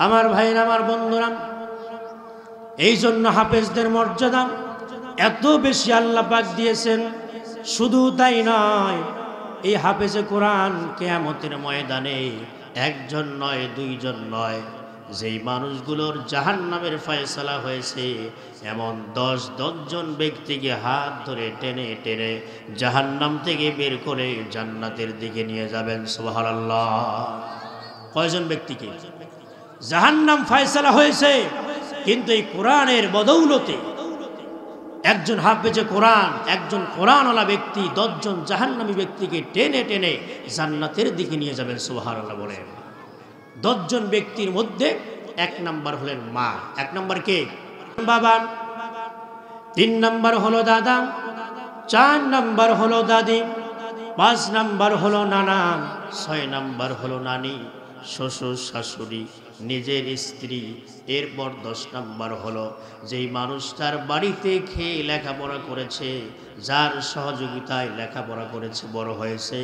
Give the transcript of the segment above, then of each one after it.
আমার ভাইরা, আমার বন্ধুরা, এই জন্য হাফেজদের মর্যাদা এত বেশি আল্লাহ পাক দিয়েছেন। শুধু তাই নয়, এই হাফেজে কোরআন কিয়ামতের ময়দানে একজন নয়, দুইজন নয়, যেই মানুষগুলোর জাহান্নামের ফয়সালা হয়েছে এমন 10 জন ব্যক্তিকে হাত ধরে টেনে টেনে জাহান্নাম থেকে বের করে জান্নাতের দিকে নিয়ে যাবেন। সুবহানাল্লাহ। কয়জন ব্যক্তিকে জাহান্নাম ফয়সালা হয়েছে, কিন্তু এই কোরআনের বদৌলতে একজন হাফেজে কোরআন, একজন কোরআনওয়ালা ব্যক্তি 10 জন জাহান্নামী ব্যক্তিকে টেনে টেনে জান্নাতের দিকে নিয়ে যাবেন। সুবহানাল্লাহ বলেন। 10 জন ব্যক্তির মধ্যে 1 নাম্বার হলেন মা। 1 নাম্বার কে? বাবা। 3 নাম্বার হলো দাদা, 4 নাম্বার হলো দাদি, 5 নাম্বার হলো নানা, 6 নাম্বার হলো নানি, শ্বশুর শাশুড়ি, নিজের স্ত্রী। এরপর 10 নাম্বার হলো যেই মানুষটার বাড়িতে খেয়ে লেখাপড়া করেছে, যার সহযোগিতায় লেখাপড়া করেছে, বড় হয়েছে।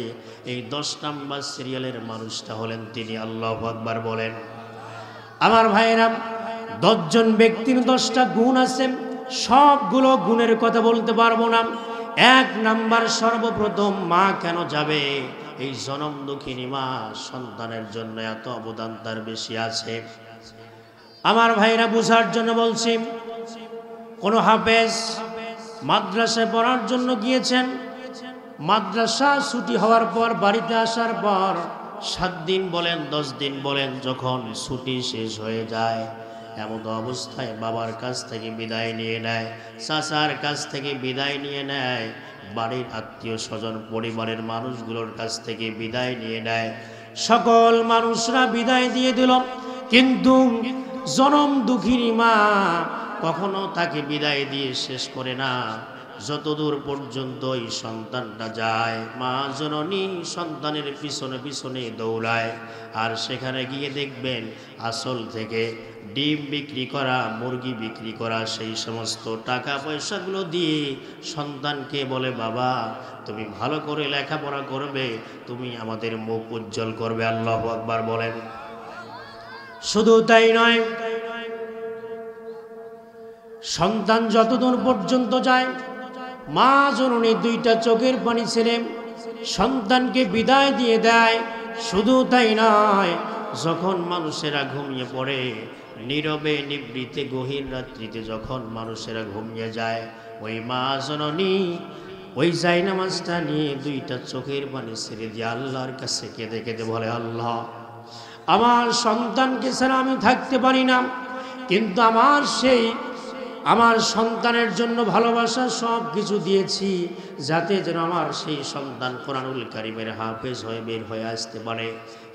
এই 10 নাম্বার সিরিয়ালের মানুষটা হলেন তিনি। আল্লাহু আকবার বলেন। আমার ভাইয়েরা, 10 জন ব্যক্তির 10টা গুণ আছে, সবগুলো গুণের কথা বলতে পারবো না। 1 নাম্বার, সর্বপ্রথম মা কেন যাবে? এই জনম দুঃখিনী মা, সন্তানের জন্য এত অবদান তার বেশি আছে। আমার ভাইরা, বুঝার জন্য বলছি, কোন হাফেজ মাদ্রাসায় পড়ার জন্য গিয়েছেন, মাদ্রাসা ছুটি হওয়ার পর বাড়িতে আসার পর 7 দিন বলেন 10 দিন বলেন, যখন ছুটি শেষ হয়ে যায় এমন অবস্থায় বাবার কাছ থেকে বিদায় নিয়ে নেয়, চাচার কাছ থেকে বিদায় নিয়ে নেয়, বাড়ির আত্মীয় স্বজন পরিবারের মানুষগুলোর কাছ থেকে বিদায় নিয়ে নেয়। সকল মানুষরা বিদায় দিয়ে দিল, কিন্তু জনম দুঃখিনী মা কখনো তাকে বিদায় দিয়ে শেষ করে না। যতদূর পর্যন্ত এই সন্তানটা যায়, মা জননী সন্তানের পিছনে পিছনে দৌড়ায়। আর সেখানে গিয়ে দেখবেন আসল থেকে ডিম বিক্রি করা, মুরগি বিক্রি করা, সেই সমস্ত টাকা পয়সাগুলো দিয়ে সন্তানকে বলে, বাবা তুমি ভালো করে লেখাপড়া করবে, তুমি আমাদের মুখ উজ্জ্বল করবে। আল্লাহু আকবার বলেন। শুধু তাই নয়, সন্তান যতদূর পর্যন্ত যায়, মা জননী 2টা চোখের পানি ছেড়ে সন্তানকে বিদায় দিয়ে দেয়। শুধু তাই নয়, যখন মানুষেরা ঘুমিয়ে পড়ে, নীরবে নিভৃতে গহীন রাত্রিতে যখন মানুষেরা ঘুমিয়ে যায়, ওই মা জননী ওই জায়নামাজটা নিয়ে 2টা চোখের পানি ছেড়ে দিয়ে আল্লাহর কাছে কেঁদে কেঁদে বলে, আল্লাহ আমার সন্তানকে ছাড়া আমি থাকতে পারি না, কিন্তু আমার সন্তানের জন্য ভালোবাসা সব কিছু দিয়েছি, যাতে যেন আমার সেই সন্তান কোরআনুল কারীমের হাফেজ হয়ে বের হয়ে আসতে পারে।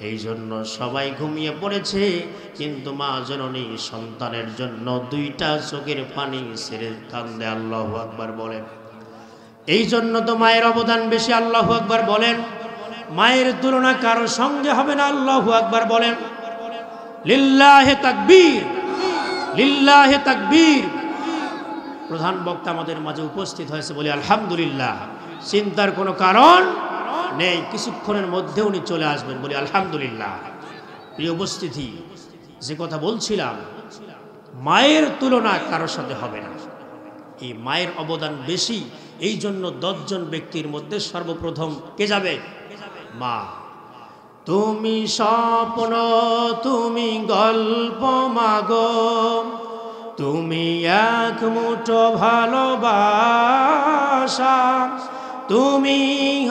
এই জন্য সবাই ঘুমিয়ে পড়েছে, কিন্তু মা জননী সন্তানের জন্য 2টা চোখের পানি ছেড়ে কান্দে। আল্লাহু আকবার বলেন। এই জন্য তো মায়ের অবদান বেশি। আল্লাহু আকবার বলেন। মায়ের তুলনা কারো সঙ্গে হবে না। আল্লাহু আকবার বলেন। লিল্লাহে তাকবীর, লিল্লাহে তাকবীর। প্রধান বক্তা আমাদের মাঝে উপস্থিত হয়েছে, বলি আলহামদুলিল্লাহ। চিন্তার কোনো কারণ নেই, কিছুক্ষণের মধ্যে উনি চলে আসবেন, বলি আলহামদুলিল্লাহ। প্রিয় উপস্থিতি, যে কথা বলছিলাম, মায়ের তুলনা কারোর সাথে হবে না। এই মায়ের অবদান বেশি। এই জন্য 10 জন ব্যক্তির মধ্যে সর্বপ্রথম কে যাবে? মা। তুমি স্বপ্ন, তুমি গল্প মাগো, তুমি এক মুঠো ভালোবাসা, তুমি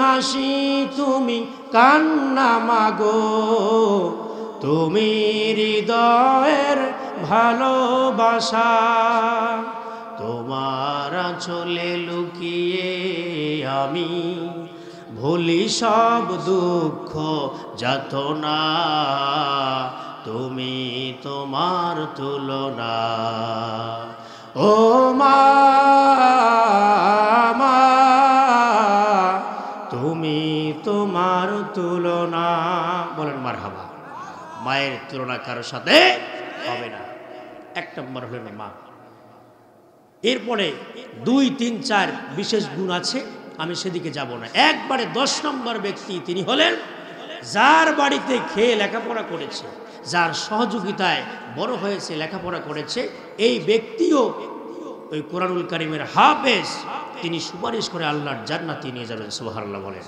হাসি, তুমি কান্না মাগো, তুমি হৃদয়ের ভালোবাসা। তোমার আঁচলে লুকিয়ে আমি ভুলি সব দুঃখ যাতনা, তুমি তোমার তুলনা। ও মা, তুমি তোমার তুলনা। বলেন মারহাবা। মায়ের তুলনা কারোর সাথে হবে না। 1 নম্বর হলেন মা। এরপরে 2, 3, 4 বিশেষ গুণ আছে, আমি সেদিকে যাব না। একবারে 10 নম্বর ব্যক্তি তিনি হলেন যার বাড়িতে খেয়ে লেখাপড়া করেছে, যার সহযোগিতায় বড় হয়েছে, লেখাপড়া করেছে, এই ব্যক্তিও ওই কোরআনুল কারীমের হাফেজ, তিনি সুপারিশ করে আল্লাহর জান্নাতে নিয়ে যাবেন। সুবহানাল্লাহ বলেন।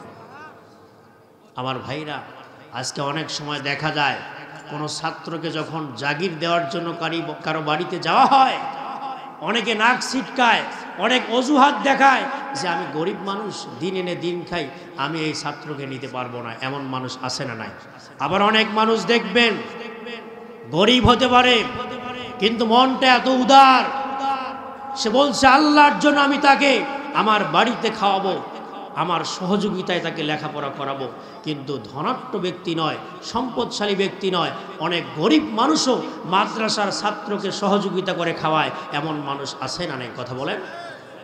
আমার ভাইরা, আজকে অনেক সময় দেখা যায় কোনো ছাত্রকে যখন জাগির দেওয়ার জন্য কারো বাড়িতে যাওয়া হয়, অনেকে নাক ছিটকায়, অনেক অজুহাত দেখায় যে আমি গরিব মানুষ, দিন এনে দিন খাই, আমি এই ছাত্রকে নিতে পারবো না। এমন মানুষ আছে না নাই? আবার অনেক মানুষ দেখবেন গরিব হতে পারে কিন্তু মনটা এত উদার, সে বলছে আল্লাহর জন্য আমি তাকে আমার বাড়িতে খাওয়াবো, আমার সহযোগিতায় তাকে লেখাপড়া করাবো। কিন্তু ধনাঢ্য ব্যক্তি নয়, সম্পদশালী ব্যক্তি নয়, অনেক গরিব মানুষও মাদ্রাসার ছাত্রকে সহযোগিতা করে খাওয়ায়। এমন মানুষ আছে না নাই? কথা বলেন।